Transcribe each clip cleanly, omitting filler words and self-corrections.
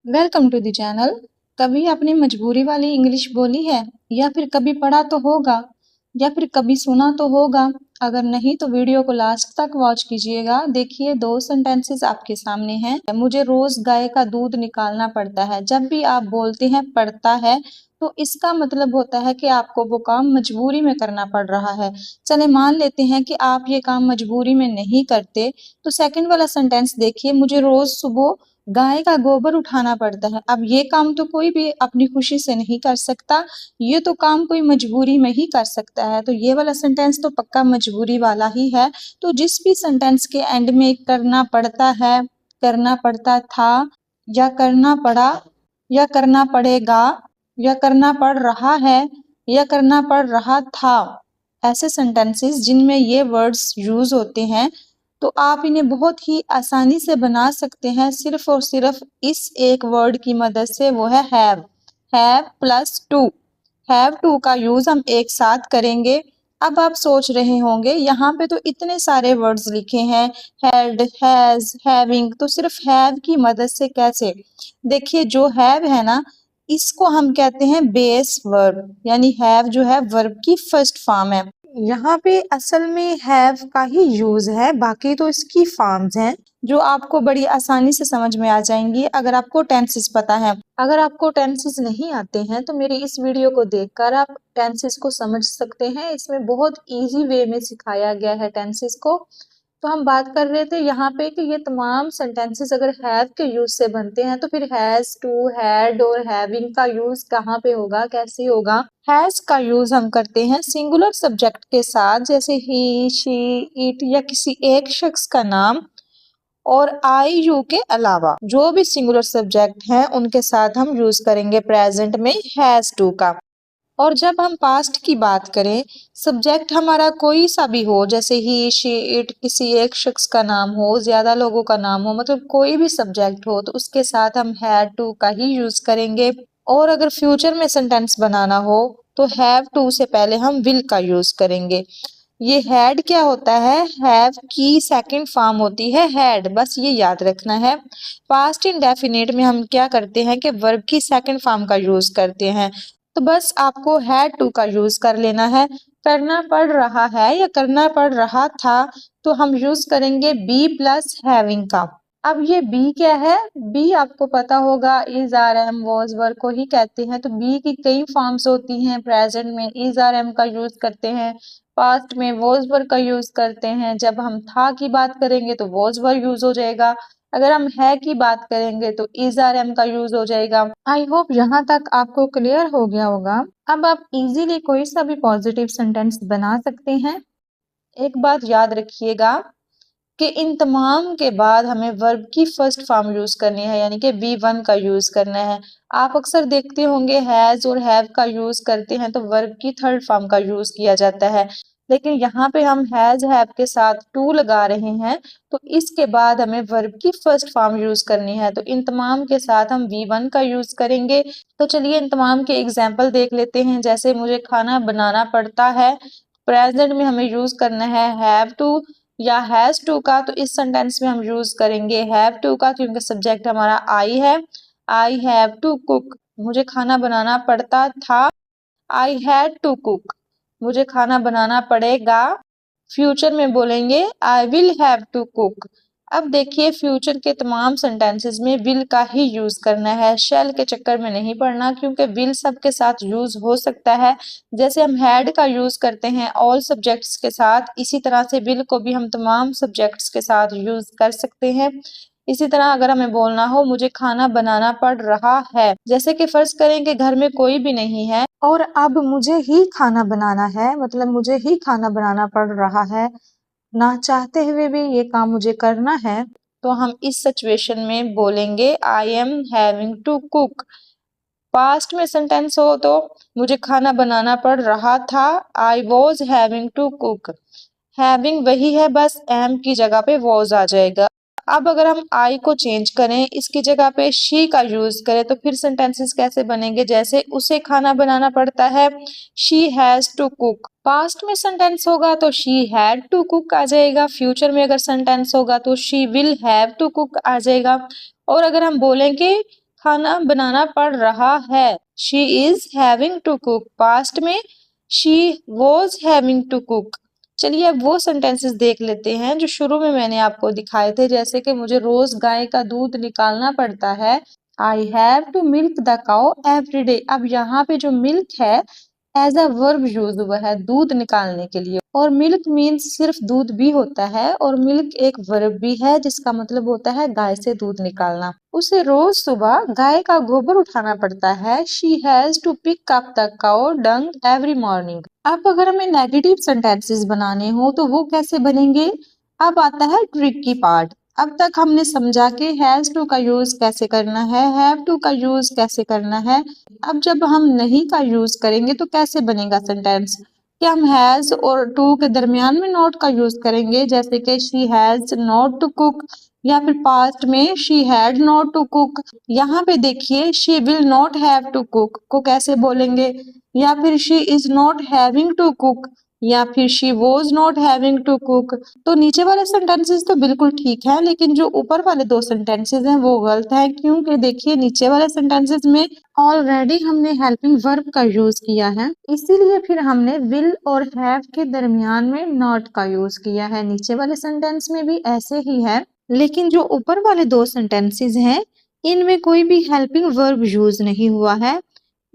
Welcome to the channel. कभी आपने मजबूरी वाली इंग्लिश बोली है या फिर कभी पढ़ा तो होगा या फिर कभी सुना तो होगा। अगर नहीं तो वीडियो को लास्ट तक वॉच कीजिएगा। देखिए, दो सेंटेंसेस आपके सामने हैं। मुझे रोज गाय का दूध निकालना पड़ता है। जब भी आप बोलते हैं पड़ता है तो इसका मतलब होता है कि आपको वो काम मजबूरी में करना पड़ रहा है। चले मान लेते हैं कि आप ये काम मजबूरी में नहीं करते। तो सेकंड वाला सेंटेंस देखिए, मुझे रोज सुबह गाय का गोबर उठाना पड़ता है। अब ये काम तो कोई भी अपनी खुशी से नहीं कर सकता, ये तो काम कोई मजबूरी में ही कर सकता है। तो ये वाला सेंटेंस तो पक्का मजबूरी वाला ही है। तो जिस भी सेंटेंस के एंड में करना पड़ता है, करना पड़ता था, या करना पड़ा, या करना पड़ेगा, या करना पड़ रहा है, या करना पड़ रहा था, ऐसे सेंटेंसेस जिनमें ये वर्ड्स यूज होते हैं, तो आप इन्हें बहुत ही आसानी से बना सकते हैं सिर्फ और सिर्फ इस एक वर्ड की मदद से, वो है have plus two. Have to का यूज हम एक साथ करेंगे। अब आप सोच रहे होंगे यहाँ पे तो इतने सारे वर्ड्स लिखे हैं, हैड, हैज, हैविंग, तो सिर्फ हैव की मदद से कैसे? देखिए, जो हैव है ना, इसको हम कहते हैं बेस वर्ब, यानी हैव जो है वर्ब की फर्स्ट फॉर्म है। यहाँ पे असल में हैव का ही यूज है, बाकी तो इसकी फॉर्म्स हैं जो आपको बड़ी आसानी से समझ में आ जाएंगी अगर आपको टेंसेस पता है। अगर आपको टेंसेस नहीं आते हैं तो मेरी इस वीडियो को देखकर आप टेंसेस को समझ सकते हैं। इसमें बहुत इजी वे में सिखाया गया है टेंसेस को। तो हम बात कर रहे थे यहाँ पे कि ये तमाम सेंटेंसेस अगर हैव के यूज से बनते हैं तो फिर हैज, टू, हैड और हैविंग का यूज कहाँ पे होगा, कैसे होगा? हैज का यूज हम करते हैं सिंगुलर सब्जेक्ट के साथ, जैसे ही, शी, इट, या किसी एक शख्स का नाम और आई, यू के अलावा जो भी सिंगुलर सब्जेक्ट हैं उनके साथ हम यूज करेंगे प्रेजेंट में हैज टू का। और जब हम पास्ट की बात करें, सब्जेक्ट हमारा कोई सा भी हो, जैसे ही, शी, इट, किसी एक शख्स का नाम हो, ज्यादा लोगों का नाम हो, मतलब कोई भी सब्जेक्ट हो, तो उसके साथ हम हैड टू का ही यूज करेंगे। और अगर फ्यूचर में सेंटेंस बनाना हो तो हैव टू से पहले हम विल का यूज करेंगे। ये हैड क्या होता है? हैव की सेकंड फॉर्म होती है हैड, बस ये याद रखना है। पास्ट इंडेफिनिट में हम क्या करते हैं कि वर्ब की सेकंड फॉर्म का यूज करते हैं। तो बस आपको हैड टू का यूज कर लेना है। करना पड़ रहा है या करना पड़ रहा था, तो हम यूज करेंगे बी प्लस हैविंग का। अब ये बी क्या है? बी आपको पता होगा इज, आर, एम, वॉज, वर को ही कहते हैं। तो बी की कई फॉर्म्स होती हैं। प्रेजेंट में इज, आर, एम का यूज करते हैं, पास्ट में वॉज, वर का यूज करते हैं। जब हम था की बात करेंगे तो वॉज, वर यूज हो जाएगा। अगर हम है की बात करेंगे तो इज, आर, एम का यूज हो जाएगा। आई होप यहाँ तक आपको क्लियर हो गया होगा। अब आप इजीली कोई सा भी पॉजिटिव सेंटेंस बना सकते हैं। एक बात याद रखिएगा कि इन तमाम के बाद हमें वर्ब की फर्स्ट फॉर्म यूज करनी है, यानी कि बी वन का यूज करना है। आप अक्सर देखते होंगे हैज और हैव का यूज करते हैं तो वर्ब की थर्ड फॉर्म का यूज किया जाता है, लेकिन यहाँ पे हम हैज, हैव के साथ टू लगा रहे हैं, तो इसके बाद हमें वर्ब की फर्स्ट फॉर्म यूज करनी है। तो इन तमाम के साथ हम वी वन का यूज करेंगे। तो चलिए इन तमाम के एग्जाम्पल देख लेते हैं। जैसे मुझे खाना बनाना पड़ता है, प्रेजेंट में हमें यूज करना है हैव टू या हैज टू का। तो इस सेंटेंस में हम यूज करेंगे हैव टू का, क्योंकि सब्जेक्ट हमारा आई है। आई हैव टू कुक, मुझे खाना बनाना पड़ता था। आई हैड टू कुक, मुझे खाना बनाना पड़ेगा। फ्यूचर में बोलेंगे I will have to cook. अब देखिए, फ्यूचर के तमाम सेंटेंसेस में विल का ही यूज करना है, शैल के चक्कर में नहीं पड़ना, क्योंकि विल सबके साथ यूज हो सकता है। जैसे हम हैड का यूज करते हैं ऑल सब्जेक्ट्स के साथ, इसी तरह से विल को भी हम तमाम सब्जेक्ट्स के साथ यूज कर सकते हैं। इसी तरह अगर हमें बोलना हो मुझे खाना बनाना पड़ रहा है, जैसे कि फर्ज करें कि घर में कोई भी नहीं है और अब मुझे ही खाना बनाना है, मतलब मुझे ही खाना बनाना पड़ रहा है, ना चाहते हुए भी ये काम मुझे करना है, तो हम इस सिचुएशन में बोलेंगे I am having to cook. Past में सेंटेंस हो तो मुझे खाना बनाना पड़ रहा था, I was having to cook. Having वही है, बस एम की जगह पे वॉज आ जाएगा। अब अगर हम आई को चेंज करें, इसकी जगह पे शी का यूज करें, तो फिर सेंटेंसेस कैसे बनेंगे? जैसे उसे खाना बनाना पड़ता है, she has to cook. Past में सेंटेंस होगा तो शी हैड टू कुक आ जाएगा। फ्यूचर में अगर सेंटेंस होगा तो she will have to cook आ जाएगा। और अगर हम बोलेंगे खाना बनाना पड़ रहा है। She is having to cook. Past में she was having to cook. चलिए अब वो सेंटेंसेस देख लेते हैं जो शुरू में मैंने आपको दिखाए थे, जैसे कि मुझे रोज गाय का दूध निकालना पड़ता है। I have to milk the cow every day. अब यहाँ पे जो मिल्क है एज अ वर्ब यूज हुआ है दूध निकालने के लिए, और मिल्क मीन्स सिर्फ दूध भी होता है, और मिल्क एक वर्ब भी है जिसका मतलब होता है गाय से दूध निकालना। उसे रोज सुबह गाय का गोबर उठाना पड़ता है। She has to pick up the cow dung every morning. अब अगर हमें नेगेटिव सेंटेंसेस बनाने हो तो वो कैसे बनेंगे? अब आता है ट्रिकी पार्ट। अब तक हमने समझा कि हैज टू का यूज कैसे करना है, हैव टू का यूज कैसे करना है। अब जब हम नहीं का यूज करेंगे तो कैसे बनेगा सेंटेंस? क्या हम हैज और टू के दरमियान में नॉट का यूज करेंगे, जैसे कि she has not to cook, या फिर पास्ट में she had not to cook. यहाँ पे देखिए she will not have to cook को कैसे बोलेंगे, या फिर she is not having to cook, या फिर she was not having to cook. तो नीचे वाले सेंटेंसेस तो बिल्कुल ठीक है, लेकिन जो ऊपर वाले दो सेंटेंसेस हैं वो गलत है, क्योंकि देखिए नीचे वाले सेंटेंसेस में ऑलरेडी हमने हेल्पिंग वर्ब का यूज किया है, इसीलिए फिर हमने विल और हैव के दरमियान में नॉट का यूज किया है। नीचे वाले सेंटेंस में भी ऐसे ही है, लेकिन जो ऊपर वाले दो सेंटेंसेस हैं इनमें कोई भी हेल्पिंग वर्ब यूज नहीं हुआ है।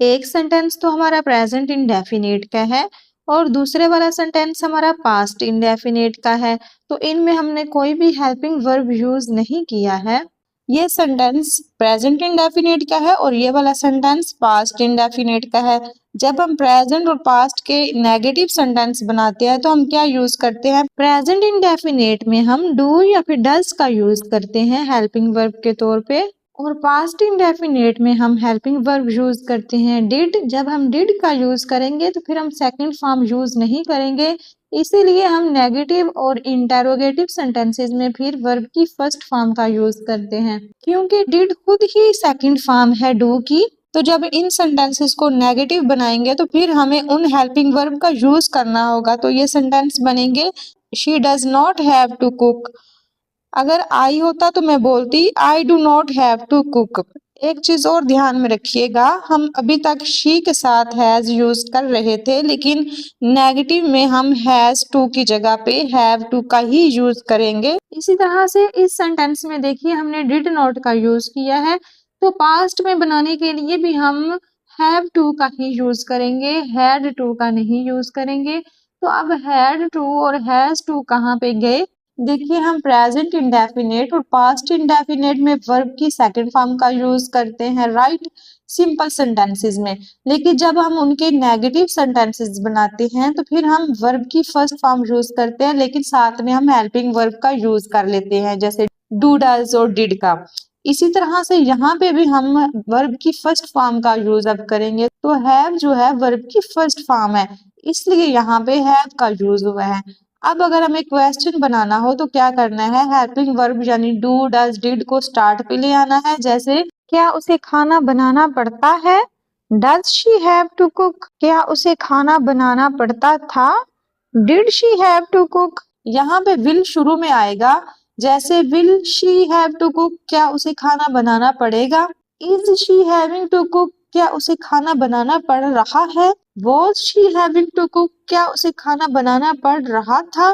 एक सेंटेंस तो हमारा प्रेजेंट इंडेफिनिट का है और दूसरे वाला सेंटेंस हमारा पास्ट इंडेफिनिट का है, तो इनमें हमने कोई भी हेल्पिंग वर्ब यूज नहीं किया है। ये सेंटेंस प्रेजेंट इंडेफिनिट का है और ये वाला सेंटेंस पास्ट इंडेफिनिट का है। जब हम प्रेजेंट और पास्ट के नेगेटिव सेंटेंस बनाते हैं तो हम क्या यूज करते हैं? प्रेजेंट इंडेफिनिट में हम डू या फिर डज का यूज करते हैं हेल्पिंग वर्ब के तौर पे, और पास्ट इंडेफिनिट में हम हेल्पिंग वर्ब यूज करते हैं डिड। जब हम डिड का यूज करेंगे तो फिर हम सेकंड फॉर्म यूज नहीं करेंगे, इसीलिए हम नेगेटिव और इंटेरोगेटिव सेंटेंसेस में फिर वर्ब की फर्स्ट फॉर्म का यूज करते हैं, क्योंकि डिड खुद ही सेकंड फॉर्म है डू की। तो जब इन सेंटेंसेस को नेगेटिव बनाएंगे तो फिर हमें उन हेल्पिंग वर्ब का यूज करना होगा। तो ये सेंटेंस बनेंगे she does not have to cook. अगर आई होता तो मैं बोलती I do not have to cook. एक चीज और ध्यान में रखिएगा, हम अभी तक शी के साथ हैज यूज कर रहे थे, लेकिन नेगेटिव में हम हैज टू की जगह पे हैव टू का ही यूज करेंगे। इसी तरह से इस सेंटेंस में देखिए हमने डिड नॉट का यूज किया है, तो पास्ट में बनाने के लिए भी हम हैव टू का ही यूज करेंगे, हैड टू का नहीं यूज करेंगे। तो अब हैड टू और हैज टू कहाँ पे गए? देखिए हम प्रेजेंट इंडेफिनिट और पास्ट इंडेफिनिट में वर्ब की सेकंड फॉर्म का यूज करते हैं, राइट, सिंपल सेंटेंसेस में। लेकिन जब हम उनके नेगेटिव सेंटेंसेस बनाते हैं तो फिर हम वर्ब की फर्स्ट फॉर्म यूज करते हैं, लेकिन साथ में हम हेल्पिंग वर्ब का यूज कर लेते हैं, जैसे डू डज और डिड का। इसी तरह से यहाँ पे भी हम वर्ब की फर्स्ट फॉर्म का यूज अब करेंगे। तो हैव जो है वर्ब की फर्स्ट फॉर्म है, इसलिए यहाँ पे हैव का यूज हुआ है। अब अगर हमें क्वेश्चन बनाना हो तो क्या करना है? हेल्पिंग वर्ब यानी डू डज डिड को स्टार्ट पे ले आना है, जैसे क्या उसे खाना बनाना पड़ता है? Does she have to cook? क्या उसे खाना बनाना पड़ता था? Did she have to cook? यहाँ पे विल शुरू में आएगा, जैसे will she have to cook? क्या उसे खाना बनाना पड़ेगा? Is she having to cook? क्या उसे खाना बनाना पड़ रहा है? Was she having to cook? क्या उसे खाना बनाना पड़ रहा था?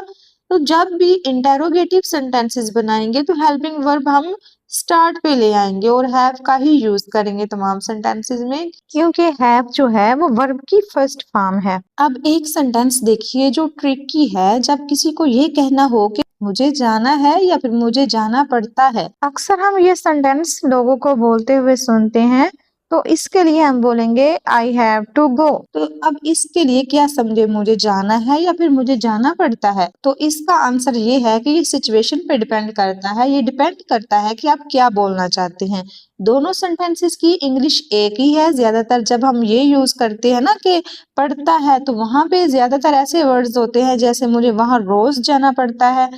तो जब भी इंटेरोगेटिव सेंटेंसेस बनाएंगे तो हेल्पिंग वर्ब हम स्टार्ट पे ले आएंगे और हैव का ही यूज करेंगे तमाम सेंटेंसेस में, क्योंकि हैव जो है वो वर्ब की फर्स्ट फॉर्म है। अब एक सेंटेंस देखिए जो ट्रिकी है, जब किसी को ये कहना हो कि मुझे जाना है या फिर मुझे जाना पड़ता है। अक्सर हम ये सेंटेंस लोगों को बोलते हुए सुनते हैं, तो इसके लिए हम बोलेंगे आई हैव टू गो। तो अब इसके लिए क्या समझे, मुझे जाना है या फिर मुझे जाना पड़ता है? तो इसका आंसर ये है कि ये सिचुएशन पे डिपेंड करता है, ये डिपेंड करता है कि आप क्या बोलना चाहते हैं। दोनों सेंटेंसेस की इंग्लिश एक ही है। ज्यादातर जब हम ये यूज करते हैं ना कि पढ़ता है, तो वहां पे ज्यादातर ऐसे वर्ड्स होते हैं जैसे मुझे वहां रोज जाना पड़ता है,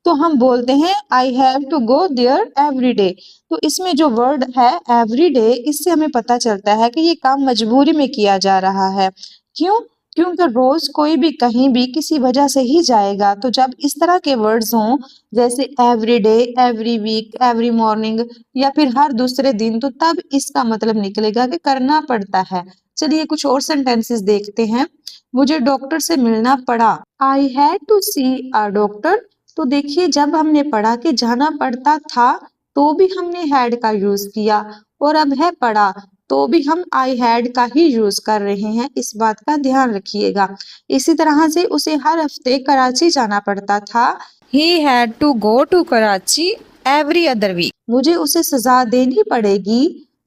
तो हम बोलते हैं I have to go there every day. तो इसमें जो वर्ड है एवरी डे, इससे हमें पता चलता है कि ये काम मजबूरी में किया जा रहा है। क्यों? क्योंकि रोज कोई भी कहीं भी किसी वजह से ही जाएगा। तो जब इस तरह के वर्ड्स हों जैसे every day, every week, every morning या फिर हर दूसरे दिन, तो तब इसका मतलब निकलेगा कि करना पड़ता है। चलिए कुछ और सेंटेंसेस देखते हैं। मुझे डॉक्टर से मिलना पड़ा। I had to see a doctor. तो देखिए जब हमने पढ़ा कि जाना पड़ता था तो भी हमने हैड का यूज किया, और अब है पढ़ा तो भी हम आई हैड का ही यूज कर रहे हैं, इस बात का ध्यान रखिएगा। इसी तरह से उसे हर हफ्ते कराची जाना पड़ता था। He had to go to Karachi every other week. मुझे उसे सजा देनी पड़ेगी।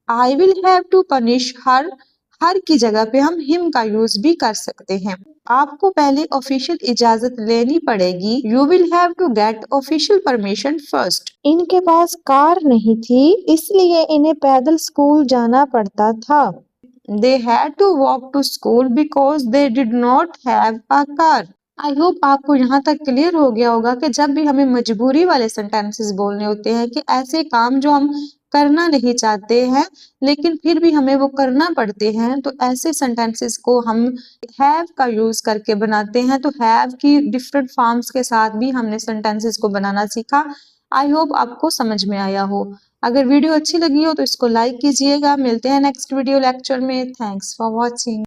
I will have to punish her। हर की जगह पे हम हिम का यूज भी कर सकते हैं। आपको पहले ऑफिशियल इजाजत लेनी पड़ेगी। You will have to get official permission first। इनके पास कार नहीं थी, इसलिए इन्हें पैदल स्कूल जाना पड़ता था। They had to walk to school because they did not have a car। I hope आपको यहाँ तक क्लियर हो गया होगा कि जब भी हमें मजबूरी वाले सेंटेंसेस बोलने होते हैं कि ऐसे काम जो हम करना नहीं चाहते हैं लेकिन फिर भी हमें वो करना पड़ते हैं, तो ऐसे सेंटेंसेस को हम हैव का यूज करके बनाते हैं। तो हैव की डिफरेंट फॉर्म्स के साथ भी हमने सेंटेंसेस को बनाना सीखा। आई होप आपको समझ में आया हो। अगर वीडियो अच्छी लगी हो तो इसको लाइक कीजिएगा। मिलते हैं नेक्स्ट वीडियो लेक्चर में। Thanks for watching.